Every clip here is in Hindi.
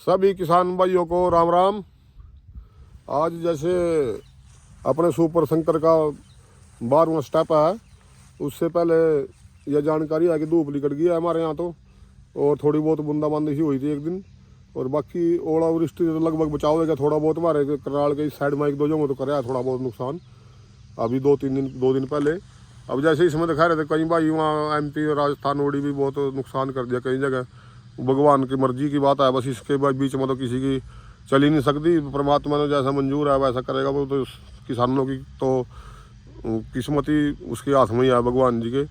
सभी किसान भाइयों को राम राम। आज जैसे अपने सुपर शंकर का 12वां स्टेप है, उससे पहले यह जानकारी है कि धूप निकल गई है हमारे यहाँ तो, और थोड़ी बहुत बूंदाबांदी सी हुई थी एक दिन, और बाकी ओलावृष्टि तो लगभग बचाव हो गया। थोड़ा बहुत हमारे कराल के इस साइड में एक दो जगहों तो कराया थोड़ा बहुत नुकसान अभी दो दिन पहले। अब जैसे इसमें दिखा रहे थे कई भाई वहाँ MP और राजस्थान ओडी भी बहुत नुकसान कर दिया कई जगह। भगवान की मर्जी की बात है, बस इसके बीच में तो किसी की चल ही नहीं सकती। परमात्मा ने जैसा मंजूर है वैसा करेगा, वो तो किसानों की तो किस्मत ही उसके हाथ में ही है भगवान जी के।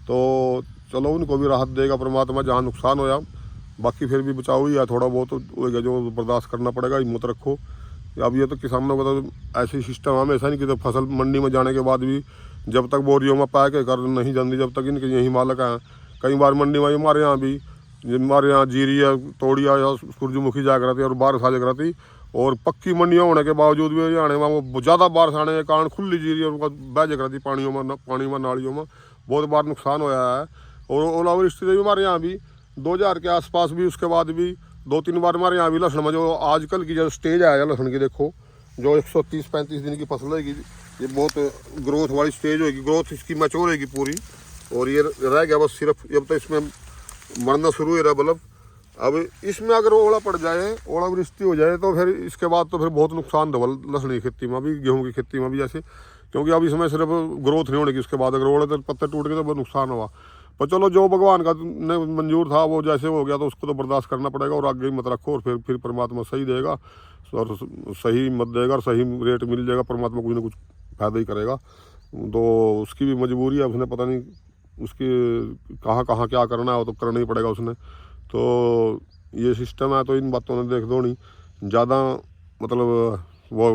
तो चलो उनको भी राहत देगा परमात्मा जहाँ नुकसान होया। बाकी फिर भी बचाव ही है, थोड़ा बहुत होगा जो बर्दाश्त करना पड़ेगा। हिम्मत रखो। अब ये तो किसानों का तो ऐसे ही सिस्टम हमेशा नहीं कि तो फसल मंडी में जाने के बाद भी जब तक बोरियों में पैक कर नहीं जाती, जब तक इनके यही मालक हैं। कई बार मंडी में हमारे यहाँ भी, हमारे यहाँ जीरी या तोड़िया या सूरजमुखी जाकर रहती और बारिश आ जाकर रहती, और पक्की मंडियाँ होने के बावजूद भी आने में वो ज़्यादा बारिश आने के कारण खुली जीरी और उनका बह जाकर रहती पानी में नालियों में। बहुत बार नुकसान होया है। और ओलावृष्टि भी हमारे यहाँ भी 2000 के आसपास भी, उसके बाद भी 2-3 बार हमारे यहाँ भी लहसुन में जो आजकल की जो स्टेज आया लहसुन की, देखो जो 130-35 दिन की फसल होगी, ये बहुत ग्रोथ वाली स्टेज होगी। ग्रोथ इसकी मैच्योर होगी पूरी, और ये रह गया बस सिर्फ अब तो इसमें मरना शुरू हो रहा बल्ब। अब इसमें अगर ओला पड़ जाए, ओलावृष्टि हो जाए, तो फिर इसके बाद तो फिर बहुत नुकसान होगा लहसुन की खेती में भी, गेहूँ की खेती में भी जैसे, क्योंकि अब इसमें सिर्फ ग्रोथ नहीं होने की। उसके बाद अगर ओले तो पत्ते टूट गए तो बहुत नुकसान हुआ। पर चलो जो भगवान का ने मंजूर था वो जैसे हो गया तो उसको तो बर्दाश्त करना पड़ेगा, और आगे मत रखो, और फिर परमात्मा सही देगा और सही मत देगा, और सही रेट मिल जाएगा। परमात्मा कुछ ना कुछ फायदा ही करेगा। तो उसकी भी मजबूरी है, उसने पता नहीं उसकी कहाँ कहाँ क्या करना है, वो तो करना ही पड़ेगा उसने। तो ये सिस्टम है, तो इन बातों ने देख दो नहीं ज़्यादा, मतलब वो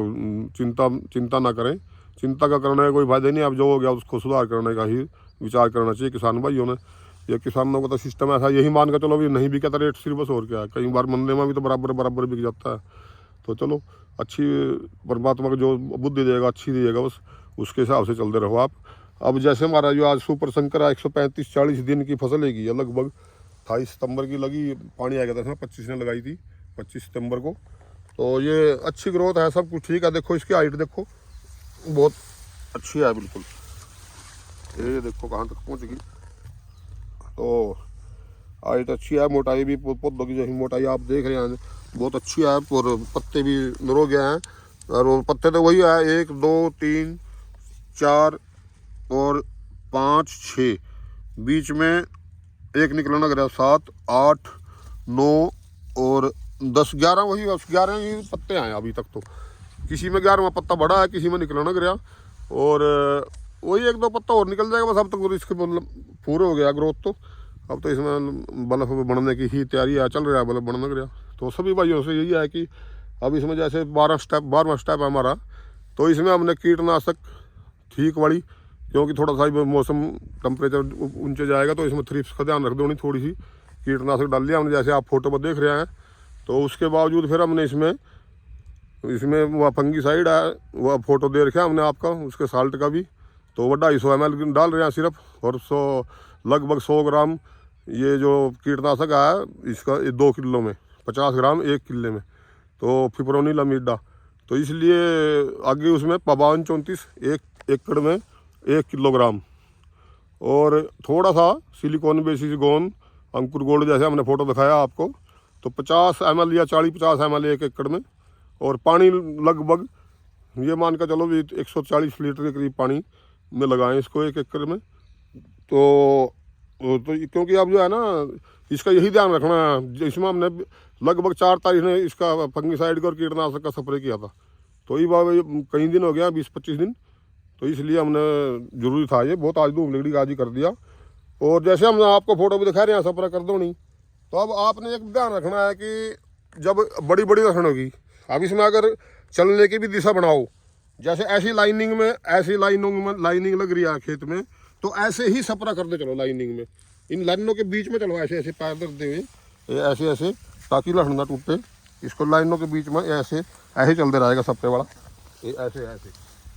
चिंता ना करें। चिंता का करने का कोई फायदा नहीं। अब जो हो गया उसको सुधार करने का ही विचार करना चाहिए किसान भाइयों ने। ये किसानों का तो सिस्टम ऐसा, यही मान के चलो भी नहीं बिका तो रेट सिर्फ बस, और क्या है। कई बार मंदी में भी तो बराबर बिक जाता है। तो चलो अच्छी परमात्मा को जो बुद्धि देगा अच्छी देगा, बस उसके हिसाब से चलते रहो आप। अब जैसे हमारा जो आज सुपर शंकर 135-40 दिन की फसल है लगभग 28 सितंबर की लगी, पानी आ गया था इसमें, 25 ने लगाई थी 25 सितंबर को। तो ये अच्छी ग्रोथ है, सब कुछ ठीक है। देखो इसकी हाइट देखो बहुत अच्छी है बिल्कुल, ये देखो कहाँ तक पहुँच गई। तो हाइट अच्छी है, मोटाई भी पौधों की जैसी मोटाई आप देख रहे हैं बहुत अच्छी है, और पत्ते भी नरो गए हैं। और वो पत्ते तो वही है 1 2 3 4 और 5 6, बीच में एक निकलना गया 7 8 9 और 10 11, वही 11 ही पत्ते आए अभी तक। तो किसी में 11वां पत्ता बड़ा है, किसी में निकलना गया, और वही 1-2 पत्ता और निकल जाएगा बस। अब तक तो इसके मतलब पूरे हो गया ग्रोथ। तो अब तो इसमें बल्ब बढ़ने की ही तैयारी है, चल रहा है बल्ब बढ़ने गया। तो सभी भाइयों से यही है कि अब इसमें जैसे 12वां स्टेप है हमारा, तो इसमें हमने कीटनाशक ठीक वाली, क्योंकि थोड़ा सा मौसम टेम्परेचर ऊंचे जाएगा तो इसमें थ्रिप्स का ध्यान रख दो, नहीं थोड़ी सी कीटनाशक डाल लिया हमने जैसे आप फोटो पर देख रहे हैं। तो उसके बावजूद फिर हमने इसमें वह फंगीसाइड है, वह फोटो दे रखा है हमने आपका, उसके साल्ट का भी। तो वो 250 ml डाल रहे हैं सिर्फ, और लगभग 100 ग्राम ये जो कीटनाशक है इसका 2 किलो में 50 ग्राम 1 किले में, तो फिप्रोनिल अमीडा। तो इसलिए आगे उसमें 52-34 1 एकड़ में 1 किलोग्राम, और थोड़ा सा सिलिकॉन बेसिस गोन अंकुर गोल्ड जैसे हमने फोटो दिखाया आपको, तो 50 ml या 40-50 ml 1 एकड़ में। और पानी लगभग ये मान कर चलो भी 140 लीटर के करीब पानी में लगाएं इसको 1 एकड़ में। तो क्योंकि अब जो है ना इसका यही ध्यान रखना है, इसमें हमने लगभग 4 तारीख ने इसका फंगीसाइड का और कीटनाशक का स्प्रे किया था। तो ये बात कई दिन हो गया 20-25 दिन, तो इसलिए हमने जरूरी था ये बहुत। आज धूप निकली आज ही कर दिया। और जैसे हम आपको फोटो भी दिखा रहे हैं स्प्रे कर दो नहीं। तो अब आपने एक ध्यान रखना है कि जब बड़ी लहसुन होगी, अब इसमें अगर चलने की भी दिशा बनाओ, जैसे ऐसी लाइनिंग लग रही है खेत में, तो ऐसे ही सपरा करते चलो लाइनिंग में, इन लाइनों के बीच में चलो ऐसे पैर धरते हुए ऐसे, ताकि लहसुन ना टूटे। इसको लाइनों के बीच में ऐसे चलते रहेगा सपरे वाला, ये ऐसे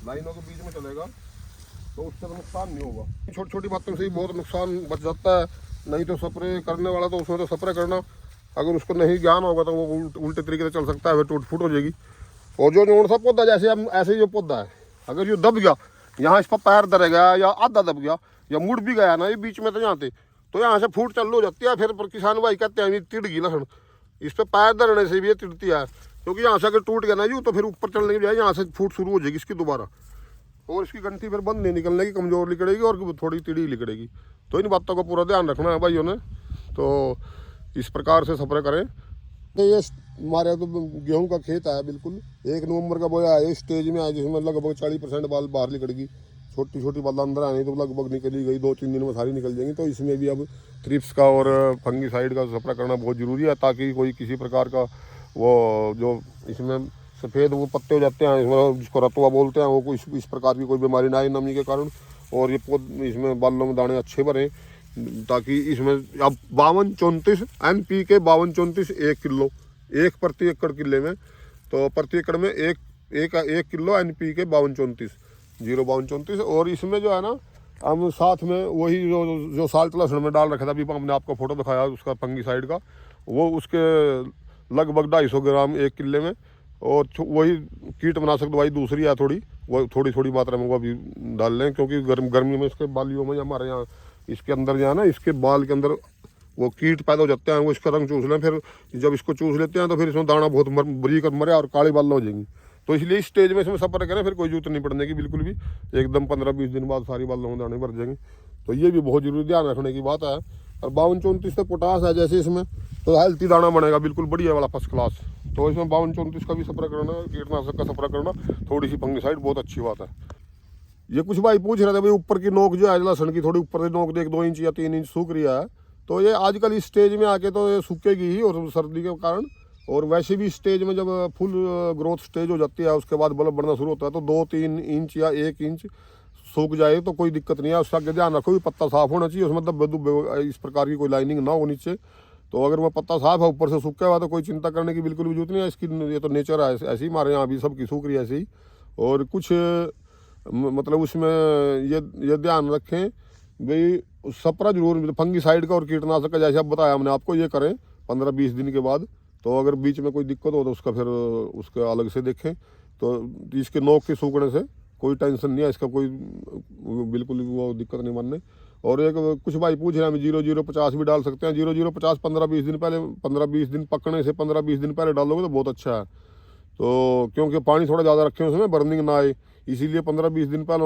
लाइनों के बीच में चलेगा, तो उससे तो नुकसान नहीं होगा। छोटी बातों से ही बहुत नुकसान बच जाता है। नहीं तो स्प्रे करने वाला तो उसमें तो स्प्रे करना अगर उसको नहीं ज्ञान होगा तो वो उल्टे तरीके से चल सकता है, फिर टूट फूट हो जाएगी। और जो जोड़ सा पौधा जैसे हम ऐसे जो पौधा है अगर ये दब गया, यहाँ इस पर पैर दर गया या आधा दब गया या मुड़ भी गया ना ये बीच में तो यहाँ से फूट चालू हो जाती है। फिर किसान भाई कहते हैं तिड़ गई लहन, इस पर पैर धरने से भी ये तिड़ती है, क्योंकि यहाँ से अगर टूट गया ना यूँ तो फिर ऊपर चलने की बजाय यहाँ से फूट शुरू हो जाएगी इसकी दोबारा, और इसकी गंठी फिर बंद नहीं निकलने की, कमज़ोर निकलेगी और थोड़ी तिड़ी निकलेगी। तो इन बातों का पूरा ध्यान रखना है भाइयों ने। तो इस प्रकार से स्प्रे करें। तो ये हमारे तो गेहूं का खेत है, बिल्कुल 1 नवंबर का बोया है, स्टेज में है जिसमें लगभग 40% बाल बाहर निकलेगी, छोटी छोटी बाल अंदर आने तो लगभग निकली गई, 2-3 दिन में सारी निकल जाएंगी। तो इसमें भी अब थ्रिप्स का और फंगीसाइड का स्प्रे करना बहुत ज़रूरी है, ताकि कोई किसी प्रकार का वो जो इसमें सफ़ेद वो पत्ते हो जाते हैं, इसमें जिसको रतुआ बोलते हैं, वो कोई इस प्रकार की कोई बीमारी ना आए नमी के कारण, और ये इसमें बालों में दाने अच्छे भरें, ताकि इसमें अब 52-34 NPK 52-34 1 किलो 1 प्रति एकड़ किले में, तो प्रति एकड़ में एक किलो NPK 52-34 052-34। और इसमें जो है ना हम साथ में वही जो साल्ट लहसुन में डाल रखा था, अभी हमने आपको फोटो दिखाया उसका फंगीसाइड का, वो उसके लगभग 250 ग्राम 1 किले में, और वही कीटनाशक दवाई दूसरी है थोड़ी, वो थोड़ी मात्रा में वो अभी डाल लें, क्योंकि गर्मी में इसके बालियों में हमारे यहाँ इसके अंदर जो है ना इसके बाल के अंदर वो कीट पैदा हो जाते हैं, वो इसका रंग चूस लें, फिर जब इसको चूस लेते हैं तो फिर इसमें दाना बहुत बरीक और मरे और काले बाल हो जाएंगी। तो इसलिए इस स्टेज में इसमें स्प्रे करें, फिर कोई जरूरत नहीं पड़ने की बिल्कुल भी, एकदम 15-20 दिन बाद सारी बालों में दाने भर जाएंगे। तो ये भी बहुत जरूरी ध्यान रखने की बात है। और 52-34 से पोटास है जैसे इसमें, तो हेल्थी दाना बनेगा बिल्कुल बढ़िया वाला फर्स्ट क्लास। तो इसमें 52-34 का भी स्प्रे करना, कीटनाशक का स्प्रे करना, थोड़ी सी फंगीसाइड बहुत अच्छी बात है। ये कुछ भाई पूछ रहे थे भाई ऊपर की नोक जो है लहसुन की, थोड़ी ऊपर से नोक 1-2 इंच या 3 इंच सूख रही है, तो ये आजकल इस स्टेज में आके तो ये सूखेगी ही, और सर्दी के कारण, और वैसे भी स्टेज में जब फुल ग्रोथ स्टेज हो जाती है उसके बाद बल्ब बढ़ना शुरू होता है, तो 2-3 इंच या 1 इंच सूख जाए तो कोई दिक्कत नहीं है। उसका ध्यान रखो कि पत्ता साफ होना चाहिए, उसमें धब्बे दुब्बे इस प्रकार की कोई लाइनिंग ना हो नीचे। तो अगर वो पत्ता साफ है ऊपर से सूखा हुआ तो कोई चिंता करने की बिल्कुल भी जरूरत नहीं है। इसकी ये तो नेचर है, ऐसे ही हमारे यहाँ भी सबकी सूख रही है ऐसे ही। और कुछ मतलब उसमें ये ध्यान रखें भाई स्प्रे जरूर फंगीसाइड का और कीटनाशक का, जैसे अब बताया हमने आपको, ये करें 15-20 दिन के बाद। तो अगर बीच में कोई दिक्कत हो तो उसका फिर उसका अलग से देखें। तो इसके नोक के सूखने से कोई टेंशन नहीं है, इसका कोई बिल्कुल वो दिक्कत नहीं मानने। और एक कुछ भाई पूछ रहे हैं हम 0050 भी डाल सकते हैं। 0050 15-20 दिन पहले, 15-20 दिन पकने से 15-20 दिन पहले डालोगे तो बहुत अच्छा है। तो क्योंकि पानी थोड़ा ज़्यादा रखें उसमें, बर्निंग ना आए, इसीलिए 15-20 दिन पहले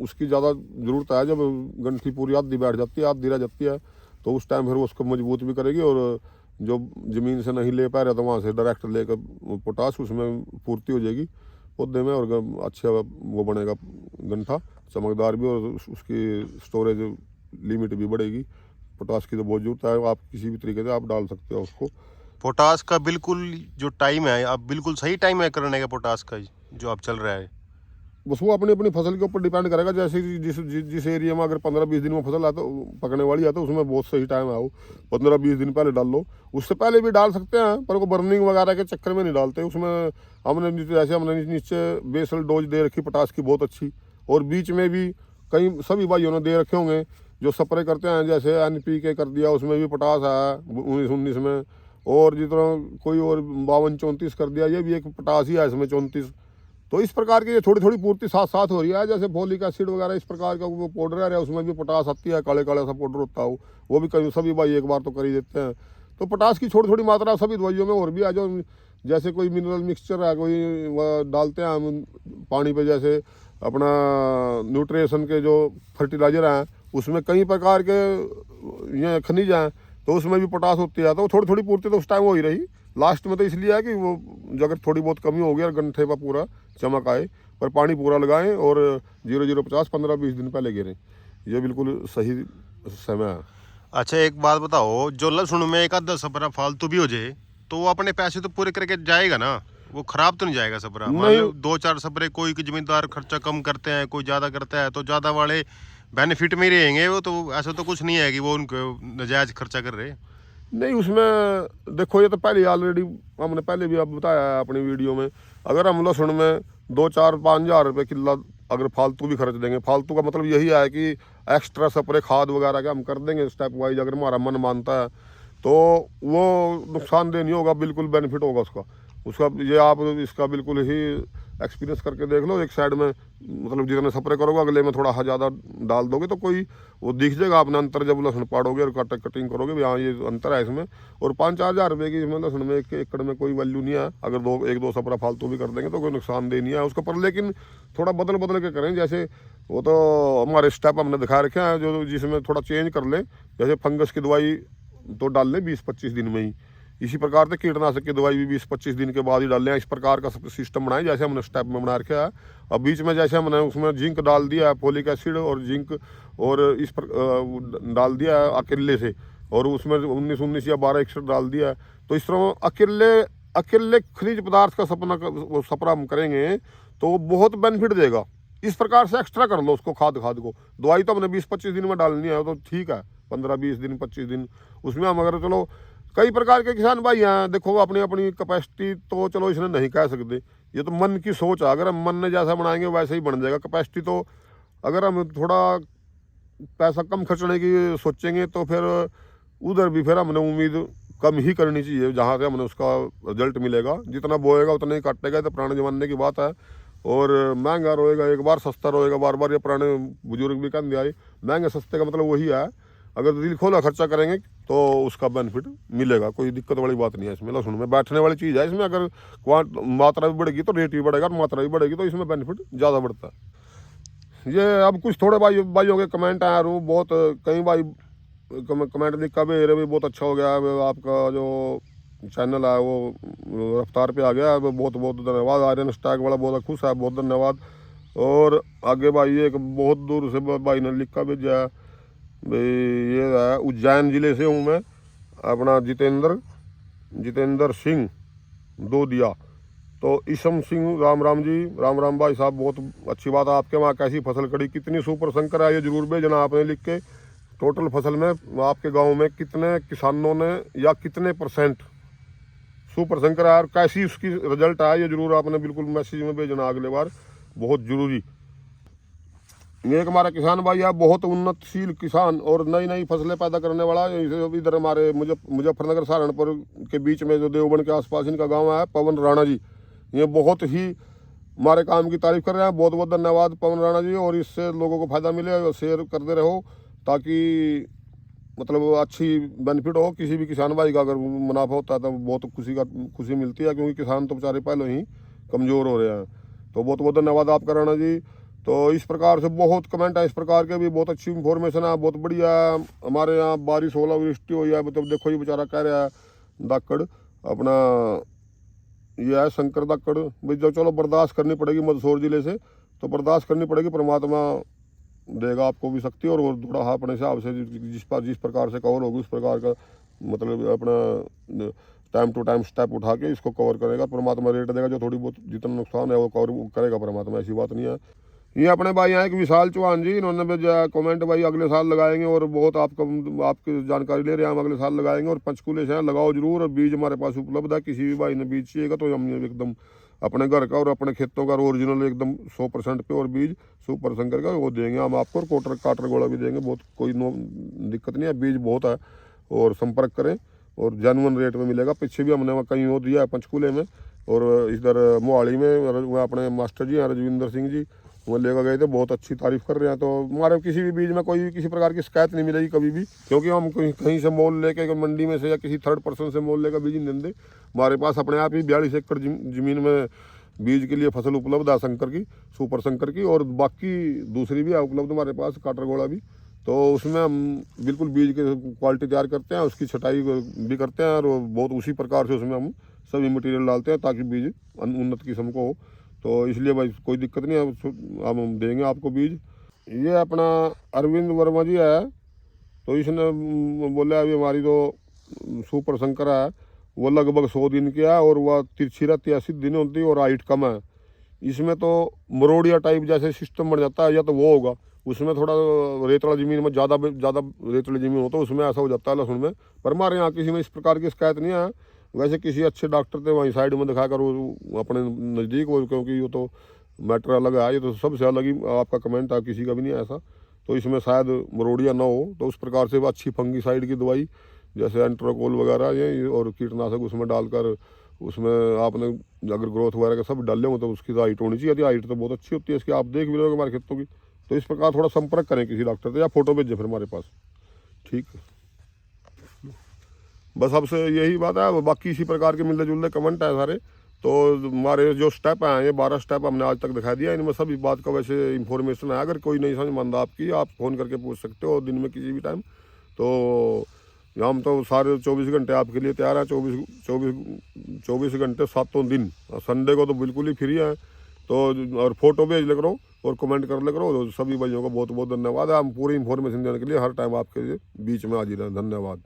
उसकी ज़्यादा ज़रूरत है। जब गंठी पूरी आधी बैठ जाती है, आधी रह जाती है, तो उस टाइम फिर उसको मजबूत भी करेगी, और जो ज़मीन से नहीं ले पा रहे तो वहाँ से डायरेक्ट लेकर पोटास उसमें पूर्ति हो जाएगी पौधे में, और अच्छा वो बनेगा गंठा, चमकदार भी, और उसकी स्टोरेज लिमिट भी बढ़ेगी। पोटास की तो बहुत जरूरत है, आप किसी भी तरीके से आप डाल सकते हो उसको। पोटास का बिल्कुल जो टाइम है, अब बिल्कुल सही टाइम है करने का पोटास का जो अब चल रहा है, बस वो अपनी अपनी फसल के ऊपर डिपेंड करेगा। जैसे जिस एरिया में अगर 15-20 दिन में फसल है तो पकने वाली है, तो उसमें बहुत सही टाइम है वो 15-20 दिन पहले डाल लो। उससे पहले भी डाल सकते हैं, पर वो बर्निंग वगैरह के चक्कर में नहीं डालते। उसमें हमने नीचे बेसल डोज दे रखी पोटास की बहुत अच्छी, और बीच में भी कई सभी भाइयों ने दे रखे होंगे जो स्प्रे करते हैं, जैसे NPK कर दिया, उसमें भी पोटास है 19-19 में, और जिस तरह कोई और 52-34 कर दिया, ये भी एक पोटास ही है इसमें 34। तो इस प्रकार की ये थोड़ी थोड़ी पूर्ति साथ साथ हो रही है। जैसे फोलिक एसिड वगैरह इस प्रकार का वो पाउडर है, उसमें भी पोटास आती है, काले काले सा पाउडर होता है, वो भी कभी सभी भाई एक बार तो कर ही देते हैं। तो पोटास की थोड़ी थोड़ी मात्रा सभी दवाइयों में और भी है, जो जैसे कोई मिनरल मिक्सचर है, कोई डालते हैं हम पानी पे, जैसे अपना न्यूट्रिशन के जो फर्टिलाइजर हैं उसमें कई प्रकार के ये खनिज हैं, तो उसमें भी पोटास होती है। तो थोड़ी थोड़ी पूर्ति तो उस टाइम हो ही रही, लास्ट में तो इसलिए है कि वो अगर थोड़ी बहुत कमी हो गई और गंठे पर पूरा चमक आए, पर पानी पूरा लगाएं, और 0050 15-20 दिन पहले गिरें, ये बिल्कुल सही समय है। अच्छा एक बात बताओ, जो लहसुन में एक आधा स्प्रे फालतू भी हो जाए तो वो अपने पैसे तो पूरे करके जाएगा ना, वो खराब तो नहीं जाएगा स्प्रे? मान लो 2-4 स्प्रे कोई जमींदार खर्चा कम करते हैं, कोई ज़्यादा करता है, तो ज़्यादा वाले बेनिफिट में रहेंगे वो, तो ऐसा तो कुछ नहीं है कि वो उनको नजायज खर्चा कर रहे। नहीं, उसमें देखो ये तो पहले ऑलरेडी हमने पहले भी अब बताया है अपनी वीडियो में, अगर हम लहसुन में 2-4-5 हज़ार रुपये किलो अगर फालतू भी खर्च देंगे, फालतू का मतलब यही है कि एक्स्ट्रा स्प्रे खाद वगैरह के हम कर देंगे स्टेप वाइज, अगर हमारा मन मानता है तो वो नुकसानदेह नहीं होगा, बिल्कुल बेनिफिट होगा उसका। ये आप इसका बिल्कुल ही एक्सपीरियंस करके देख लो। एक साइड में मतलब जितने स्प्रे करोगे अगले में थोड़ा ज़्यादा डाल दोगे तो कोई वो दिख जाएगा आपने अंतर, जब लहसुन पाड़ोगे और कटिंग करोगे भी, हाँ ये अंतर है इसमें। और 5-4 हज़ार रुपये की इसमें लहसुन में एक एकड़ में कोई वैल्यू नहीं है। अगर एक दो स्प्रे फालतू भी कर देंगे तो कोई नुकसानदेह नहीं है उसके पर, लेकिन थोड़ा बदल के करें। जैसे वो तो हमारे स्टेप हमने दिखा रखे हैं जो जिसमें थोड़ा चेंज कर लें। जैसे फंगस की दवाई तो डाल लें 20-25 दिन में ही, इसी प्रकार से कीटनाशक की दवाई भी 20-25 दिन के बाद ही डाल लें। इस प्रकार का सिस्टम बनाए जैसे हमने स्टेप में बना रखा है। अब बीच में जैसे हमने उसमें जिंक डाल दिया है, फोलिक एसिड और जिंक, और इस पर डाल दिया है अकेले से, और उसमें 19 या 12 डाल दिया है। तो इस तरह अकेले खनिज पदार्थ का सप्रा हम करेंगे तो बहुत बेनिफिट देगा। इस प्रकार से एक्स्ट्रा कर लो उसको, खाद को। दवाई तो हमने 20-25 दिन में डालनी है तो ठीक है, 15-20 दिन 25 दिन उसमें हम अगर, चलो कई प्रकार के किसान भाई हैं, देखो अपनी अपनी कैपेसिटी तो चलो इसने नहीं कह सकते, ये तो मन की सोच है। अगर हम मन ने जैसा बनाएंगे वैसे ही बन जाएगा। कैपेसिटी तो अगर हम थोड़ा पैसा कम खर्चने की सोचेंगे तो फिर उधर भी फिर हमने उम्मीद कम ही करनी चाहिए, जहाँ से हमने उसका रिजल्ट मिलेगा। जितना बोएगा उतना ही काटेगा, तो पुराने जमाने की बात है। और महंगा रोएगा एक बार, सस्ता रोएगा बार बार। ये पुराने बुजुर्ग भी कहते हैं, महंगे सस्ते का मतलब वही है। अगर दिल खोला खर्चा करेंगे तो उसका बेनिफिट मिलेगा, कोई दिक्कत वाली बात नहीं है इसमें। लहसुन में बैठने वाली चीज़ है इसमें, अगर मात्रा भी बढ़ेगी तो रेट भी बढ़ेगा, और मात्रा भी बढ़ेगी तो इसमें बेनिफिट ज़्यादा बढ़ता है। ये अब कुछ थोड़े भाइयों के कमेंट आए हैं, बहुत कई भाई कमेंट लिखा भी, अरे भी बहुत अच्छा हो गया आपका जो चैनल है वो रफ्तार पे आ गया है, बहुत बहुत धन्यवाद। आर्यन स्टैग वाला बहुत खुश है, बहुत धन्यवाद। और आगे भाई एक बहुत दूर से भाई ने लिखा भेजा है, ये है उज्जैन ज़िले से हूँ मैं, अपना जितेंद्र सिंह दोदिया। तो ईशम सिंह, राम राम जी, राम राम भाई साहब, बहुत अच्छी बात है। आपके वहाँ कैसी फसल खड़ी, कितनी सुपर संकर है, ये जरूर भेजना आपने लिख के। टोटल फसल में आपके गांव में कितने किसानों ने या कितने % सुपर संकर है और कैसी उसकी रिजल्ट आया, ये जरूर आपने बिल्कुल मैसेज में भेजना अगले बार, बहुत जरूरी। ये एक हमारा किसान भाई है, बहुत उन्नतशील किसान और नई नई फसलें पैदा करने वाला। इधर हमारे मुजफ्फरनगर सहारनपुर के बीच में जो देवबंद के आसपास इनका गांव है, पवन राणा जी, ये बहुत ही हमारे काम की तारीफ कर रहे हैं। बहुत बहुत धन्यवाद पवन राणा जी। और इससे लोगों को फायदा मिले और शेयर करते रहो, ताकि मतलब अच्छी बेनिफिट हो। किसी भी किसान भाई का अगर मुनाफा होता है तो बहुत खुशी मिलती है, क्योंकि किसान तो बेचारे पहले ही कमज़ोर हो रहे हैं। तो बहुत बहुत धन्यवाद आपका राणा जी। तो इस प्रकार से बहुत कमेंट है, इस प्रकार के भी बहुत अच्छी इन्फॉर्मेशन है, बहुत बढ़िया। हमारे यहाँ बारिश ओलावृष्टि हुई है, मतलब देखो ये बेचारा कह रहा है दाकड़ अपना, ये है शंकर दाकड़ भाई, जो चलो बर्दाश्त करनी पड़ेगी मंदसौर ज़िले से, तो बर्दाश्त करनी पड़ेगी। परमात्मा देगा आपको भी शक्ति, और थोड़ा अपने हिसाब से जिस प्रकार से कवर होगी उस प्रकार का मतलब अपना टाइम टू टाइम स्टेप उठा के इसको कवर करेगा। परमात्मा रेट देगा, जो थोड़ी बहुत जितना नुकसान है वो कवर करेगा परमात्मा, ऐसी बात नहीं है। ये अपने भाई यहाँ एक विशाल चौहान जी, इन्होंने भेजा कमेंट, भाई अगले साल लगाएंगे, और बहुत आपकी जानकारी ले रहे हैं हम, अगले साल लगाएंगे। और पंचकूले से लगाओ जरूर, और बीज हमारे पास उपलब्ध है। किसी भी भाई ने बीज चाहिएगा तो हम एकदम अपने घर का और अपने खेतों का ओरिजिनल एकदम 100% प्योर बीज सुपर संकर का वो देंगे हम आपको, और काटर गोला भी देंगे। बहुत कोई दिक्कत नहीं है, बीज बहुत है। और संपर्क करें और जेन्युइन रेट में मिलेगा। पीछे भी हमने कहीं वो दिया है पंचकूले में, और इधर मोहाली में अपने मास्टर जी हैं रजविंदर सिंह जी, वो लेकर गए थे, बहुत अच्छी तारीफ कर रहे हैं। तो हमारे किसी भी बीज में कोई किसी प्रकार की शिकायत नहीं मिलेगी कभी भी, क्योंकि हम कहीं से मोल लेके मंडी में से या किसी थर्ड पर्सन से मोल लेकर बीज नहीं देते। हमारे पास अपने आप ही 42 एकड़ ज़मीन में बीज के लिए फसल उपलब्ध है संकर की, सुपर संकर की, और बाकी दूसरी भी है उपलब्ध हमारे पास, काटर गोला भी। तो उसमें हम बिल्कुल बीज की क्वालिटी तैयार करते हैं, उसकी छटाई भी करते हैं, और बहुत उसी प्रकार से उसमें हम सभी मटेरियल डालते हैं ताकि बीज उन्नत किस्म को हो। तो इसलिए भाई कोई दिक्कत नहीं है, हम देंगे आपको बीज। ये अपना अरविंद वर्मा जी है, तो इसने बोला अभी हमारी जो सुपर संकर है वो लगभग 100 दिन की है, और वह तिरछी रहती है, 80 दिन होती है, और हाइट कम है। इसमें तो मरोड़िया टाइप जैसे सिस्टम बन जाता है, या तो वो होगा उसमें थोड़ा रेतला ज़मीन में ज़्यादा रेतली ज़मीन हो तो उसमें ऐसा हो जाता है लहसुन में। पर हमारे यहाँ किसी में इस प्रकार की शिकायत नहीं है। वैसे किसी अच्छे डॉक्टर थे वहीं साइड में दिखाकर वो अपने नज़दीक, वो क्योंकि ये तो मैटर अलग है, ये तो सबसे अलग ही आपका कमेंट है, किसी का भी नहीं है ऐसा। तो इसमें शायद मरोड़िया ना हो, तो उस प्रकार से वो अच्छी फंगी साइड की दवाई जैसे एंट्रोकोल वगैरह ये और कीटनाशक उसमें डालकर, उसमें आपने अगर ग्रोथ वगैरह का सब डाले हो तो उसकी तो हाइट होनी चाहिए। यदि हाइट तो बहुत अच्छी होती है इसकी, आप देख भी लोगे हमारे खेतों की। तो इस प्रकार थोड़ा संपर्क करें किसी डॉक्टर से या फोटो भेजें फिर हमारे पास, ठीक है। बस अब से यही बात है, बाकी इसी प्रकार के मिलते जुलते कमेंट है सारे। तो हमारे जो स्टेप हैं ये 12 स्टेप हमने आज तक दिखा दिया, इनमें सभी बात का वैसे इन्फॉर्मेशन है। अगर कोई नहीं समझ मंद आपकी, आप फ़ोन करके पूछ सकते हो दिन में किसी भी टाइम। तो हम तो सारे 24 घंटे आपके लिए तैयार हैं, 24 घंटे 7 दिन। संडे को तो बिल्कुल ही फ्री है। तो और फोटो भेज ले करो और कमेंट कर ले करो। तो सभी भाइयों को बहुत बहुत धन्यवाद है। हम पूरी इन्फॉर्मेशन देने के लिए हर टाइम आपके लिए बीच में हाजिर हैं। धन्यवाद।